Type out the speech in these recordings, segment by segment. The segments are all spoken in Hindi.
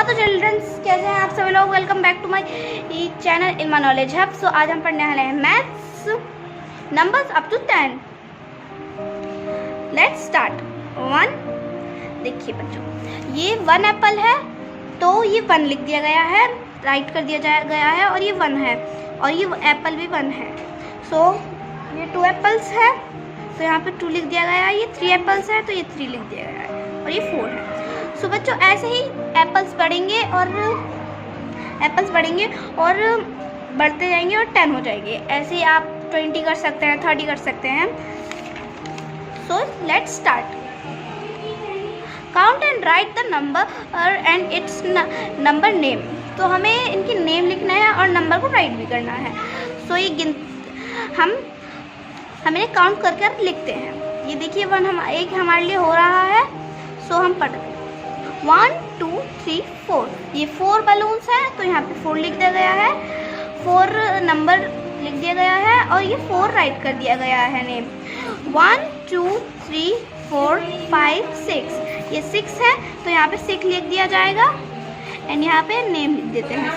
तो चिल्ड्रंस, कैसे हैं आप सभी लोग। Welcome back to my channel in my knowledge hub. So आज हम पढ़ने वाले हैं maths numbers up to 10। Let's start. 1, देखिए बच्चों, ये 1 एप्पल है तो ये 1 लिख दिया गया है, राइट कर दिया गया है, और ये 1 है और ये एप्पल भी 1 है। सो ये 2 एप्पल्स है तो यहाँ पे 2 लिख दिया गया है। ये 3 एप्पल्स है तो ये 3 लिख दिया गया है, और ये 4 है। सो बच्चों ऐसे ही एप्पल्स बढ़ेंगे और बढ़ते जाएंगे और 10 हो जाएंगे। ऐसे ही आप 20 कर सकते हैं, 30 कर सकते हैं। So let's start. Count and right the number and it's number name. तो हमें इनकी नेम लिखना है और नंबर को राइट भी करना है। सो ये हमें काउंट कर लिखते हैं। ये देखिए 1 हमारे लिए हो रहा है। सो हम पढ़ते हैं 1 2 3 4। ये 4 बलून्स हैं तो यहाँ पे 4 लिख दिया गया है, 4 नंबर लिख दिया गया है और ये 4 राइट कर दिया गया है नेम। 1 2 3 4 5 6। ये 6 है तो यहाँ पे 6 लिख दिया जाएगा एंड यहाँ पे नेम लिख देते हैं 6।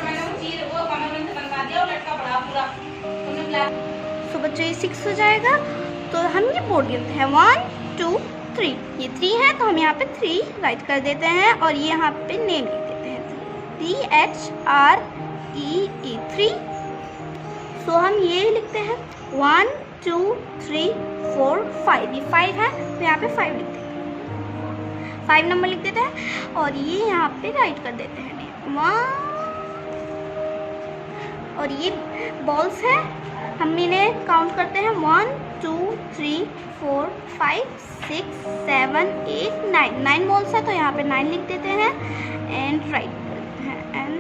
तो बच्चों ये 6 हो जाएगा। तो हम ये बोर्ड गिनते हैं 1 2 3। ये 3 है तो हम यहाँ पे 3 राइट कर देते हैं और ये यहाँ पे नेम लिख देते हैं THREE 3। सो हम ये लिखते हैं 1 2 3 4 5। ये 5 है तो यहाँ पे 5 लिख देते हैं, 5 नंबर लिख देते हैं और ये यहाँ पे राइट कर देते हैं नेम 1। और ये बॉल्स है, हम इन्हें काउंट करते हैं 1 2 3 4 5 6 7 8 9 बॉल्स है तो यहाँ पे 9 लिख देते हैं एंड राइट कर देते हैं एंड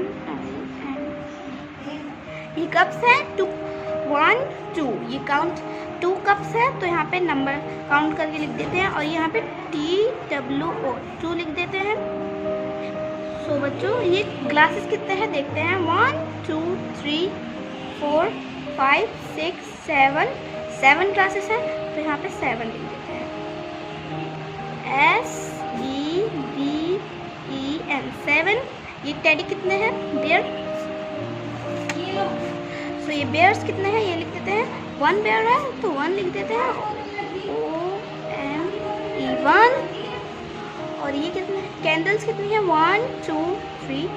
ये कप्स है 2 1 2। ये काउंट 2 कप्स है तो यहाँ पे नंबर काउंट करके लिख देते हैं और यहाँ पे TWO 2 लिख देते हैं। सो बच्चों ये ग्लासेस कितने हैं देखते हैं 1 2 3 4 5 6 7 ग्लासेस हैं तो यहाँ पे 7 लिख देते हैं SEVEN 7। ये टेडी कितने हैं बेयर। सो ये बेयर्स कितने हैं ये लिख देते हैं 1 बेयर है तो 1 लिख देते हैं ONE 1। और ये कितने हैं कैंडल्स कितनी है 1 2 3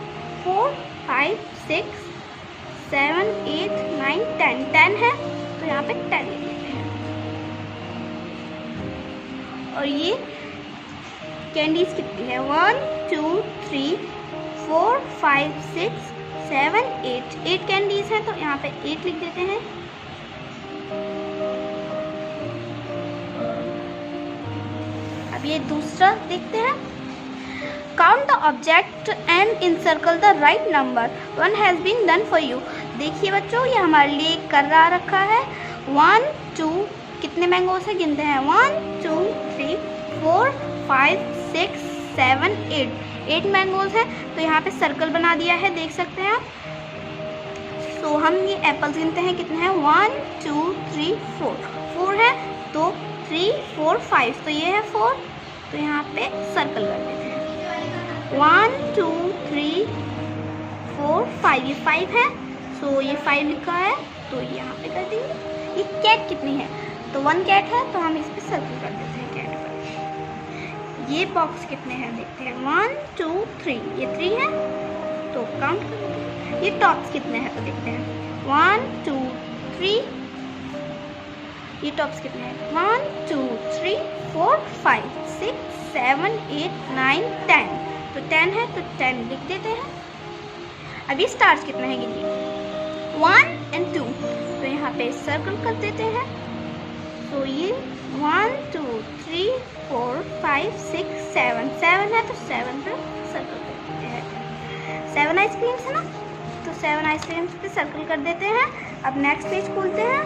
4 5 6 7 8 9 10 है तो यहाँ पे 10 लिख देते हैं। और ये कैंडीज कितनी है 1 2 3 4 5 6 7 8 कैंडीज हैं तो यहाँ पे 8 लिख देते हैं। अब ये दूसरा देखते हैं। Count the object and encircle the right number, 1 has been done for you. देखिए बच्चों ये हमारे लिए कर रखा है 1 2। कितने मैंगोस है गिनते हैं 1 2 3 4 5 6 7 8 मैंगोज है तो यहाँ पे सर्कल बना दिया है, देख सकते हैं आप। सो हम ये एप्पल्स गिनते हैं कितने हैं 1 2 3 4 है तो 3 4 5 तो ये है 4 तो यहाँ पे सर्कल कर देते हैं 1 2 3 4 5। ये 5 है सो ये 5 लिखा है तो यहाँ पे कर देंगे। ये कैट कितनी है तो 1 कैट है तो हम इस पे सर्कल कर देते हैं कैट पर। ये बॉक्स कितने हैं देखते हैं 1 2 3। ये 3 है तो काउंट कर देते हैं। ये टॉप्स कितने हैं तो देखते हैं 1 2 3। ये टॉप्स कितने हैं 1 2 3 4 5 6 7 8 9 10 तो 10 है तो 10 लिख देते हैं। अब ये स्टार्स कितने हैं गिनिए 1 और 2 तो यहाँ पे सर्कल कर देते हैं। तो ये 1 2 3 4 5 6 7 है तो 7 पे सर्कल कर देते हैं। 7 आइसक्रीम्स है ना तो 7 आइसक्रीम्स पे सर्कल कर देते हैं। अब नेक्स्ट पेज खोलते हैं।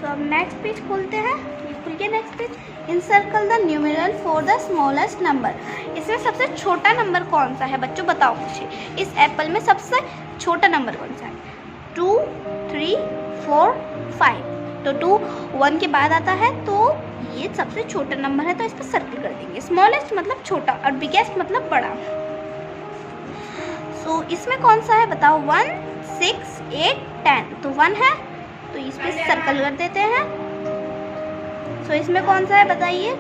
तो अब नेक्स्ट पेज खोलते हैं। ये खुल के next page. Encircle the numeral for the smallest number. इसमें सबसे छोटा नंबर कौन सा है बच्चों बताओ मुझे। इस एप्पल में सबसे छोटा नंबर कौन सा है 2 3 4 5। तो 2 1 के बाद आता है, तो ये सबसे छोटा नंबर है तो इस पर सर्कल कर देंगे। स्मॉलेस्ट मतलब छोटा और बिगेस्ट मतलब बड़ा। सो इसमें कौन सा है बताओ? 1 6 8 10, तो 1 है तो इस पर सर्कल कर देते हैं। सो इसमें कौन सा है बताइए?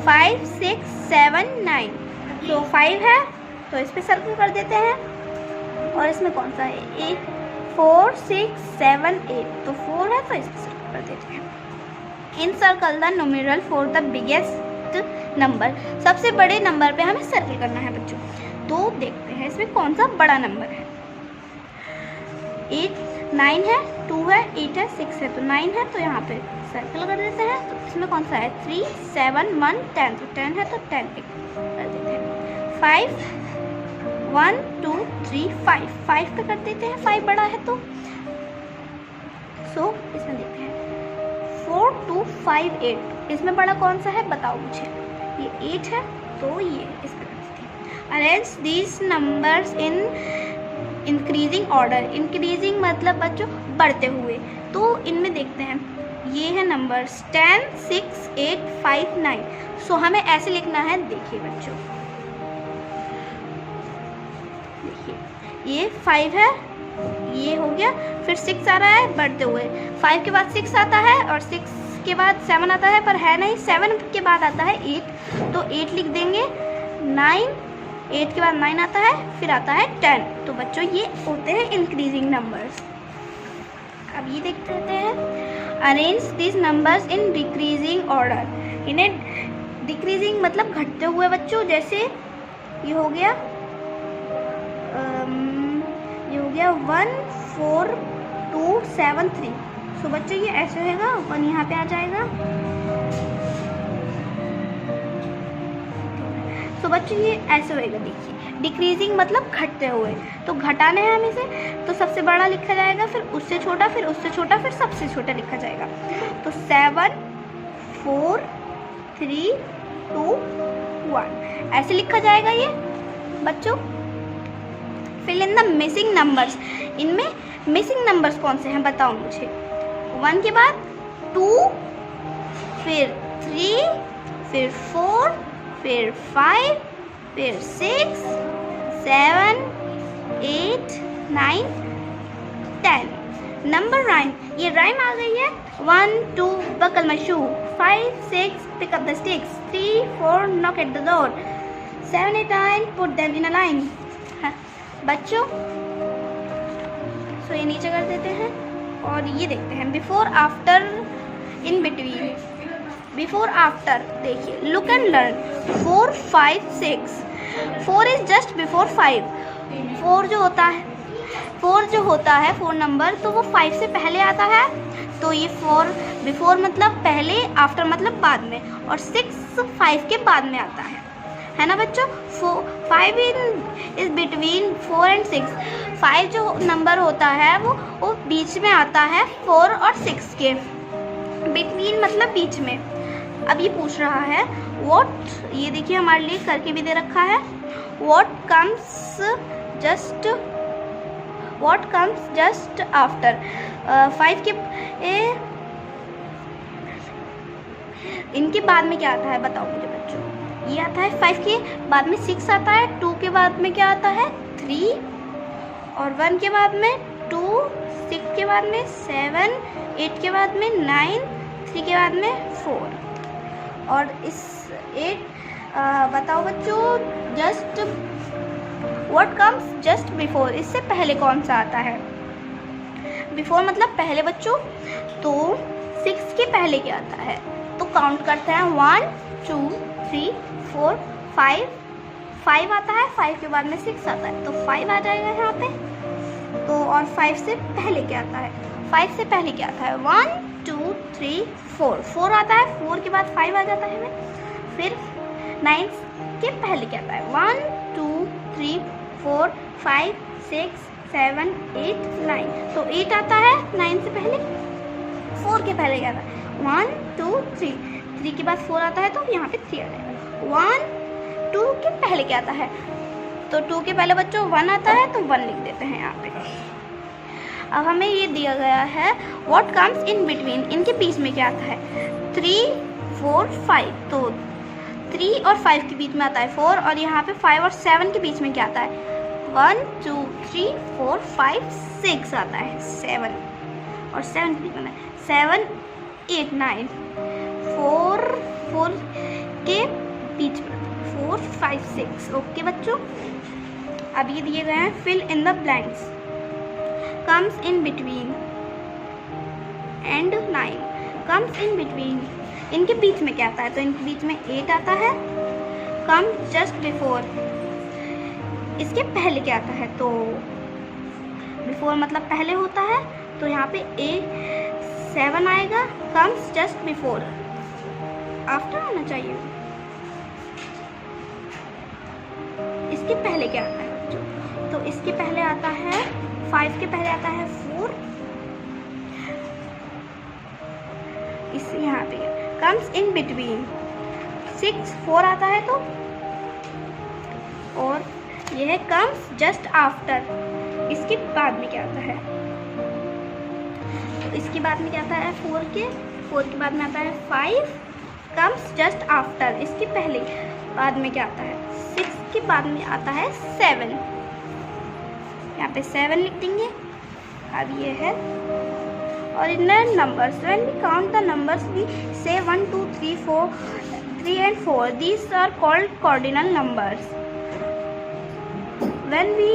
5 6 7 9, तो 5 है तो इस पर सर्कल कर देते हैं। और इसमें कौन सा है? 8 4 6 7 8, तो 4 है तो इस पर सर्कल कर देते हैं। Encircle the numeral for the biggest number, सबसे बड़े नंबर पे हमें सर्कल करना है बच्चों। तो देखते हैं इसमें कौन सा बड़ा नंबर है। 8 9 है, 2 है, 8 है, 6 है, तो 9 है तो यहाँ पे सर्कल कर देते हैं। तो इसमें कौन सा है? 3 7 1 10, तो 10 है तो 10 पे कर देते हैं। 5 1 2 3 5 पे कर देते हैं, 5 बड़ा है तो। सो इसमें देखते हैं 4 2 5 8, इसमें बड़ा कौन सा है बताओ मुझे? ये 8 है तो ये इस पर कर देते हैं। Arrange these numbers in increasing order, increasing मतलब बच्चों बढ़ते हुए। तो इनमें देखते हैं ये है नंबर्स 10 6 8 5 9। सो हमें ऐसे लिखना है, देखिए बच्चों, देखिए ये 5 है, ये हो गया, फिर 6 आ रहा है बढ़ते हुए, 5 के बाद 6 आता है और 6 के बाद 7 आता है, पर है नहीं, 7 के बाद आता है 8, तो 8 लिख देंगे। 9 8 के बाद 9 आता है, फिर आता है 10। तो बच्चों ये होते हैं इंक्रीजिंग नंबर्स। अब ये देखते हैं, arrange this numbers in decreasing order. इन्हें डिक्रीजिंग मतलब घटते हुए बच्चों, जैसे ये हो गया 1 4 2 7 3। सो बच्चों ये ऐसे होगा, 1 यहाँ पे आ जाएगा। सो बच्चों ये ऐसे होएगा, देखिए डिक्रीजिंग मतलब घटते हुए, तो घटाने हैं हम इसे, तो सबसे बड़ा लिखा जाएगा, फिर उससे छोटा, फिर उससे छोटा, फिर सबसे छोटा लिखा जाएगा। तो 7 4 3 2 1 ऐसे लिखा जाएगा ये बच्चों। Fill in the missing numbers, इनमें मिसिंग नंबर्स कौन से हैं बताओ मुझे? 1 के बाद 2, फिर 3, फिर 4, फिर 5, फिर 6 7 8 9 10। नंबर राइम, ये राइम आ गई है। 1 2 buckle my shoe, 5 6 pick up the sticks, 3 4 knock at the door, 7 8 9 put them in a line। बच्चों सो ये नीचे कर देते हैं और ये देखते हैं before after in between. Before after देखिए, look and learn. 4 5 6, 4 is just before 5। 4 जो होता है 4 नंबर, तो वो 5 से पहले आता है, तो ये 4 बिफोर मतलब पहले, आफ्टर मतलब बाद में, और 6 5 के बाद में आता है ना बच्चों। 5 इज बिटवीन 4 एंड 6। 5 जो नंबर होता है वो बीच में आता है 4 और 6 के। बिटवीन मतलब बीच में। अब ये पूछ रहा है व्हाट, ये देखिए हमारे लिए करके भी दे रखा है, व्हाट कम्स जस्ट आफ्टर। 5 के इनके बाद में क्या आता है बताओ मुझे बच्चों? ये आता है 5 के बाद में 6 आता है, 2 के बाद में क्या आता है 3, और 1 के बाद में 2, 6 के बाद में 7, 8 के बाद में 9, 3 के बाद में 4। और इस 8 बताओ बच्चों, just what comes just before, इससे पहले कौन सा आता है? बिफोर मतलब पहले बच्चों, तो 6 के पहले क्या आता है? तो काउंट करते हैं 1 2 3 4 5 आता है, 5 के बाद में 6 आता है, तो 5 आ जाएगा यहाँ पे। तो और 5 से पहले क्या आता है? 5 से पहले क्या आता है? 1 2 3 4 आता है, 4 के बाद 5 आ जाता है। फिर 9 के पहले क्या आता है? 1 2 3 4 5 6 7 8 9, तो 8 आता है 9 से पहले। 4 के पहले क्या आता है? 1 2 3 के बाद 4 आता है, तो यहाँ पे 3 आ जाएगा। 1 2 के पहले क्या आता है? तो 2 के पहले बच्चों 1 आता है, तो 1 लिख देते हैं यहाँ पे। अब हमें ये दिया गया है व्हाट कम्स इन बिटवीन, इनके बीच में क्या आता है 3 4 5, तो 3 और 5 के बीच में आता है 4, और यहाँ पे 5 और 7 के बीच में क्या आता है 1 2 3 4 5 6 आता है, 7 और 7 के बीच में 7 8 9, 4 4 के बीच में 4 5 6। ओके बच्चों, अब ये दिए गए हैं fill in the blanks, comes in between and 9, comes in between, इनके बीच में क्या आता है, तो इनके बीच में 8 आता है, कम जस्ट बिफोर, इसके पहले क्या आता है, तो बिफोर मतलब पहले होता है, तो यहाँ पे 7 आएगा, कम्स जस्ट बिफोर, आफ्टर आना चाहिए, इसके पहले क्या आता है बच्चों, तो इसके पहले आता है 5 के पहले आता है 4, इस यहाँ पे कम्स इन बिटवीन 6 4 आता है, तो और यह कम्स जस्ट आफ्टर, इसके बाद में क्या आता है, तो इसके बाद में क्या आता है 4 के बाद में आता है 5, कम्स जस्ट आफ्टर, इसके पहले बाद में क्या आता है 6 के बाद में आता है 7, यहाँ पे 7 लिख देंगे। अब ये है ordinal numbers, when we count the numbers we say 1 2 3 4 3 and 4, these are called cardinal numbers. When we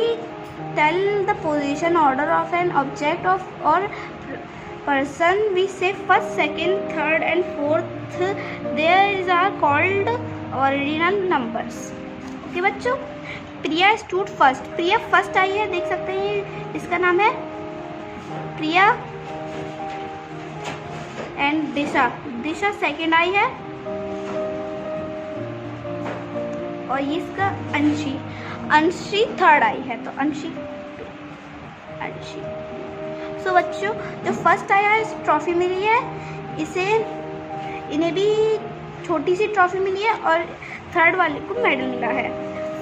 tell the position order of an object of or person, we say first, second, third and fourth. These are called ordinal numbers. Okay बच्चों, Priya stood first, Priya first आई है, देख सकते हैं इसका नाम है प्रिया, एंड दिशा सेकंड आई है, और ये इसका अंशी थर्ड आई है, तो अंशी। सो बच्चों, जो फर्स्ट आया है इसे ट्रॉफी मिली है, इन्हें भी छोटी सी ट्रॉफी मिली है, और थर्ड वाले को मेडल मिला है,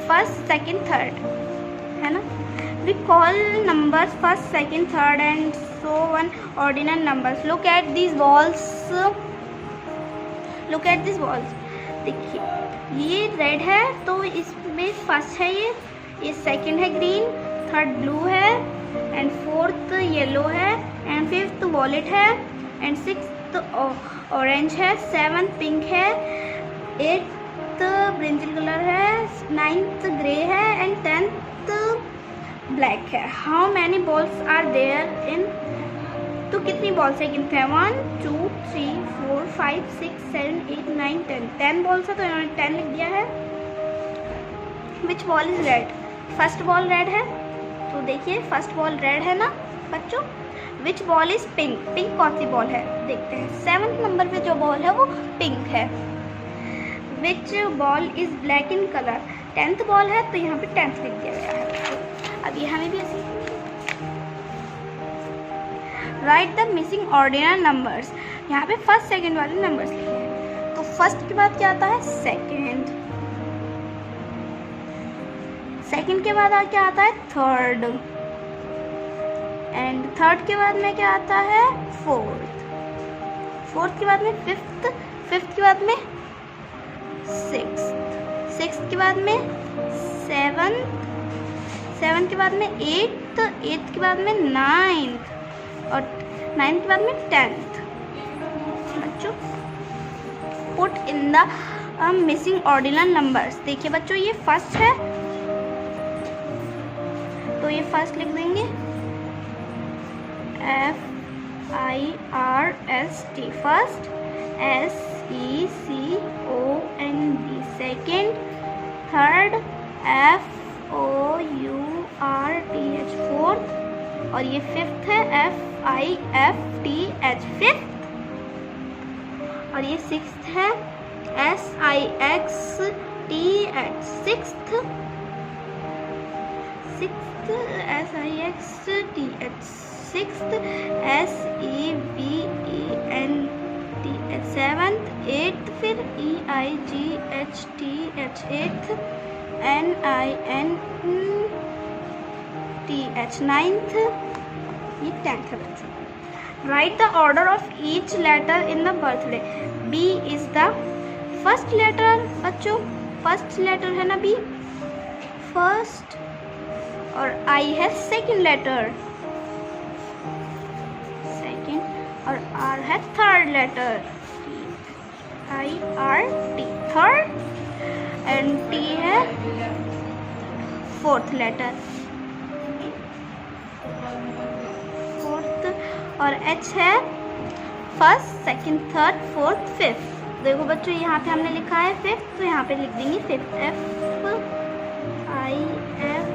फर्स्ट सेकंड थर्ड, है ना। We call numbers first second third and so on ordinal numbers. Look at this balls, देखिए ये रेड है, तो इसमें फर्स्ट है ये सेकंड है ग्रीन, थर्ड ब्लू है, एंड फोर्थ येलो है, एंड फिफ्थ वॉलेट है, एंड सिक्स्थ ऑरेंज है, सेवन्थ पिंक है, एट्थ ब्रिंजल कलर है, नाइन्थ ग्रे है, एंड टेंथ ब्लैक है। How many balls are there in, तो कितनी बॉल्स है गिनते हैं, 1 2 3 4 5 6 7 8 9 10, 10 बॉल्स है, तो इन्होंने 10 लिख दिया है। Which ball is red, first ball red है, तो देखिए फर्स्ट बॉल रेड है ना बच्चों। Which ball is pink, pink कौन सी बॉल है, देखते हैं, 7th नंबर पे जो बॉल है वो पिंक है। Which ball is black in colour, 10th ball है, तो यहाँ पे 10th लिख दिया गया है। अब ये हमें भी ऐसे right the missing ordinal numbers, यहाँ पे फर्स्ट सेकंड वाले नंबर्स लिखे हैं, तो फर्स्ट के बाद क्या आता है सेकंड, सेकंड के बाद क्या आता है थर्ड, एंड थर्ड के बाद में क्या आता है फोर्थ, फोर्थ के बाद में फिफ्थ, फिफ्थ के बाद में सिक्स्थ, सिक्स्थ के बाद में सेवन्थ, सेवन्थ के बाद में एट्थ, एट्थ के बाद में नाइन्थ, और नाइन्थ के बाद में 10th। बच्चों put in the missing ordinal numbers, देखिए बच्चों ये फर्स्ट है, तो ये फर्स्ट लिख देंगे FIRST first, SECOND second, third FOURTH fourth, और ये फिफ्थ है FIFTH फिफ्थ, और ये सिक्स्थ है SIXTH sixth, sixth SIXTH sixth, SEVENTH seventh, eighth फिर EIGHTH एट्थ, NINTH नाइन्थ, ये 10th है बच्चों। Write the order of each letter in the birthday. B is the first letter बच्चों, फर्स्ट लेटर है ना बी, फर्स्ट, और आई है सेकंड लेटर, सेकंड, और आर है third letter, I R T, third, and T है फोर्थ लेटर, फोर्थ, और एच है first, second, third, fourth, fifth. देखो बच्चों यहाँ पे हमने लिखा है फिफ्थ, तो यहाँ पे लिख देंगे fifth, F I F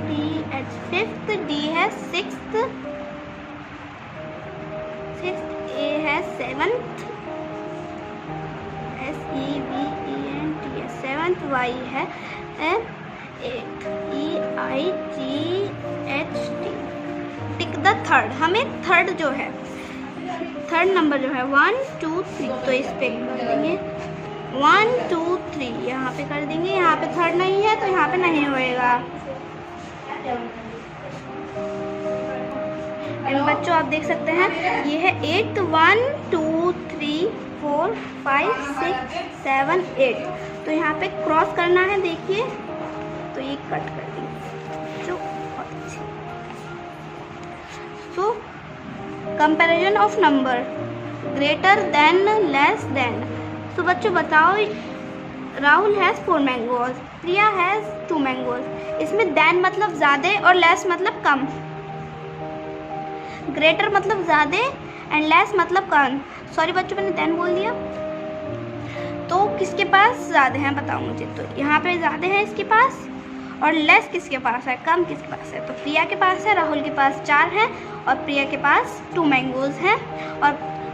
T H, fifth. D है सिक्स्थ, सिक्स्थ, ए है seventh, S E V E N T है सेवंथ, वाई है eighth, E I G H T. Tick the third, हमें थर्ड जो है, थर्ड नंबर जो है 1 2 3, तो इस पे कर देंगे 1 2 3, यहाँ पे कर देंगे। यहाँ पे थर्ड नहीं है तो यहाँ पे नहीं होएगा। एंड बच्चों आप देख सकते हैं ये है 8, 1 2 3 4 5 6 7 8, तो यहाँ पे क्रॉस करना है, देखिए, तो ये कट कर देंगे जो बहुत अच्छी। So comparison of number, greater than, less than. तो बच्चों बताओ, Rahul has 4 mangoes, Priya has 2 mangoes. इसमें देन मतलब ज़्यादा और लेस मतलब कम, ग्रेटर मतलब ज़्यादा एंड लेस मतलब कम। सॉरी बच्चों मैंने देन बोल दिया। तो किसके पास ज़्यादा हैं बताओ मुझे। तो यहाँ पे ज़्यादा है इसके पास, और लेस किसके पास है, कम किसके पास है। तो प्रिया के पास है, राहुल के पास 4 है, और प्रिया के पास 2 मैंगोज हैं, और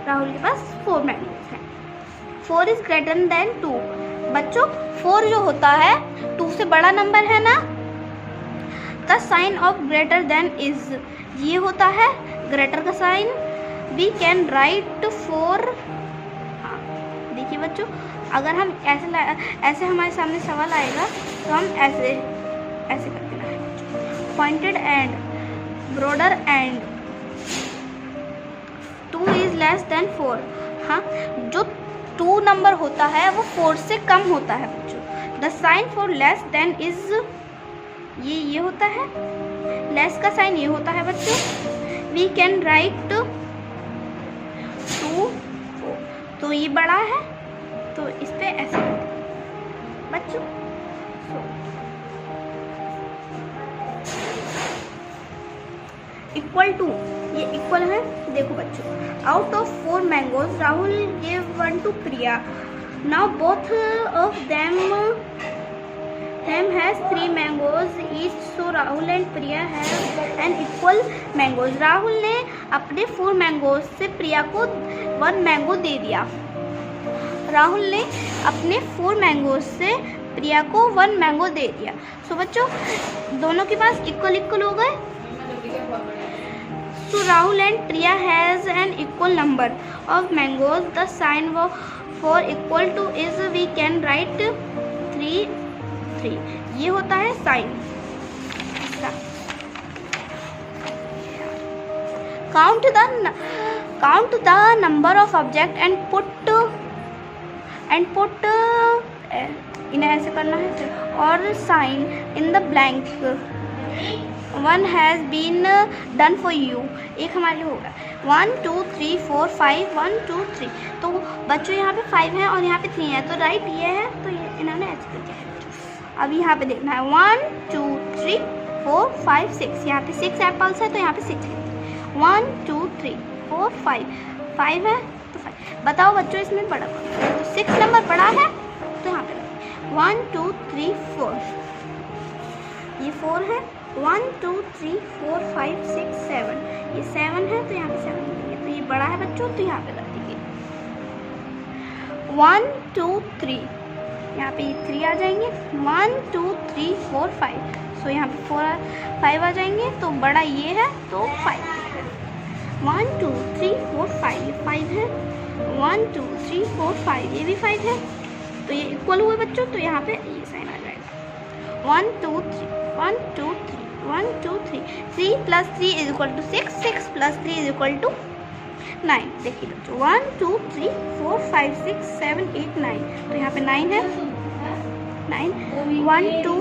राहुल के पास 4 मैंगोज हैं। 4 इज ग्रेटर देन 2। बच्चों 4 जो होता है 2 से बड़ा नंबर है ना, the sign of greater than is, ये होता है ग्रेटर का साइन। वी कैन राइट 4, हाँ देखिए बच्चों, अगर हम ऐसे हमारे सामने सवाल आएगा तो हम ऐसे कर देना है, pointed and, broader and, 2 is less than 4। हाँ, जो 2 नंबर होता है वो 4 से कम होता है बच्चों। The sign for less than is, ये होता है, लेस का साइन ये होता है बच्चों। वी कैन राइट 2 4, तो ये बड़ा है तो इस पे ऐसे बच्चों। इक्वल टू, ये इक्वल है। देखो बच्चों, out of 4 mangoes Rahul give 1 to Priya. Now both of them has 3 mangoes each, so Rahul and Priya have an equal mangoes. Rahul ने अपने 4 मैंगोज से प्रिया को 1 मैंगो दे दिया। राहुल ने अपने 4 मैंगोज से प्रिया को 1 मैंगो दे दिया। सो बच्चों दोनों के पास इक्वल हो गए। So Rahul and Priya has an equal number of mangoes. The sign for equal to is we can write 3 3. ये होता है sign. Count the number of object and put इन्हें ऐसे करना है, और sign in the blank. 1 has been done for you, एक हमारे लिए होगा। 1 2 3 4 5 1 2 3। तो बच्चों यहाँ पे 5 है और यहाँ पे 3 है, तो राइट ये है, तो ये इन्होंने ऐसे कर दिया है। अब यहाँ पे देखना है 1 2 3 4 5 6, यहाँ पे 6 एप्पल्स है तो यहाँ पे 6 है। 1 2 3 4 5 है तो 5। बताओ बच्चों इसमें बड़ा कौन है, तो 6 नंबर बड़ा है तो यहाँ पे 1 2 3 4, ये 4 है। 1 2 3 4 5 6 7, ये 7 है तो यहाँ पे 7 देंगे, तो ये बड़ा है बच्चों तो यहाँ पे रख देंगे। 1 2 3, यहाँ पे 3 आ जाएंगे। 1 2 3 4 5, सो यहाँ पे 5 आ जाएंगे, तो बड़ा ये है तो 5 है। 1 2 3 4 5, ये 5 है। 1 2 3 4 5, ये भी 5 है, तो ये इक्वल हुए बच्चों, तो यहाँ पे ये साइन आ जाएगा। 1 2 3 1 2 3 1 2 3 3 + 3 = 6 6 + 3 = 9। देखिए बच्चों 1 2 3 4 5 6 7 8 9, तो यहाँ पे 9 है, 9 1 2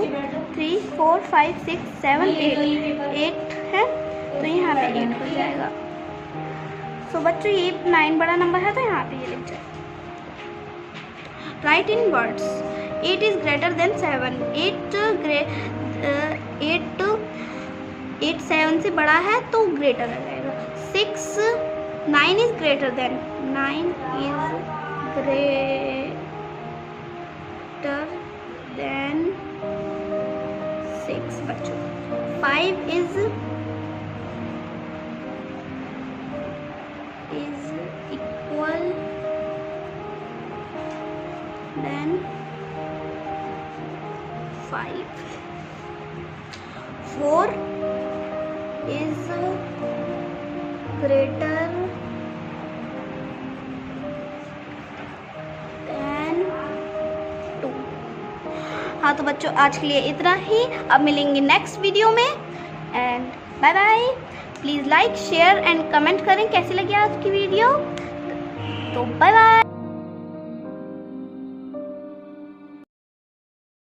3 4 5 6 7 8 है, तो यहाँ पे 8 हो जाएगा। सो बच्चों ये 9 बड़ा नंबर है, तो यहाँ पे ये लिख जाए। Right in words 8 is greater than 7। 8 7 से बड़ा है तो ग्रेटर आ जाएगा। 9 इज ग्रेटर देन 6 बच्चों। 5 is equal then 5। 4 is greater than 2। हाँ तो बच्चों आज के लिए इतना ही, अब मिलेंगे नेक्स्ट वीडियो में, and bye bye. Please like share and comment करें कैसी लगी आज की वीडियो, तो बाय बाय।